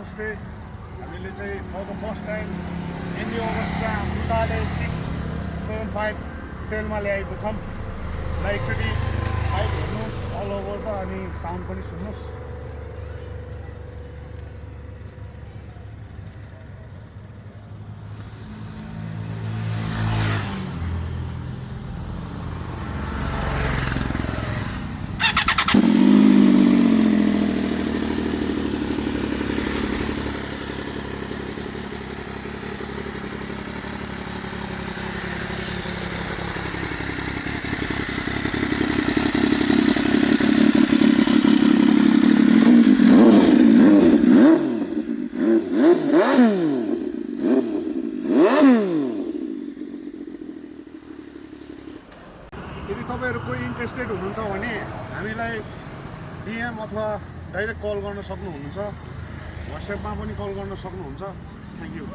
नमस्ते। हामीले चाहिँ फर द फर्स्ट टाइम एनडी अगस्टा 675 सेलमा ल्याएको छौँ। र एकचोटि बाइक हेर्नुहोस् अल ओभर त, अनि साउन्ड पनि सुन्नुहोस्। यदि तपाईँहरू कोही इन्ट्रेस्टेड हुनुहुन्छ भने हामीलाई डिएम अथवा डाइरेक्ट कल गर्न सक्नुहुन्छ। वाट्सएपमा पनि कल गर्न सक्नुहुन्छ। Thank you.